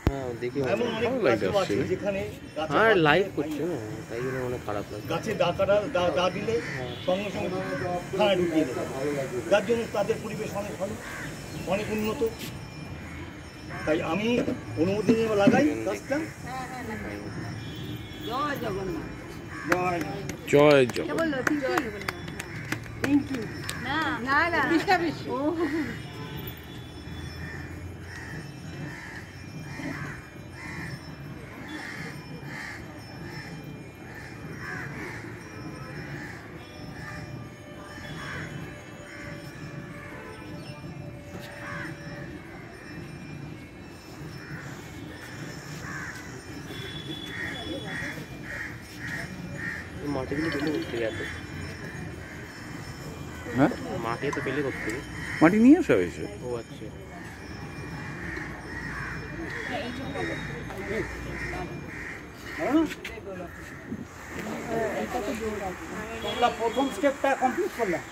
হ্যাঁ দেখি এমন অনেক গাছ আছে যেখানে আর লাইভ করছে না, তাই জন্য অনেক খারাপ লাগে। গাছে দা দিলে সঙ্গে সঙ্গে থানায় ঢুকিয়ে দেবে, যার জন্য তাদের পরিবেশ অনেক ভালো, অনেক উন্নত। তাই আমি অনুমতি নিয়ে লাগাই গাছটা। জয় জগন্নাথ। জয় জগন্নাথ। না না না ও মাটিগুলো পেলে করতে গেছে। হ্যাঁ মাটি তো পেলে করতে গেছে, মাটি নিয়ে আসা হয়েছে। ও আচ্ছা। প্রথম স্টেপটা কমপ্লিট করলাম।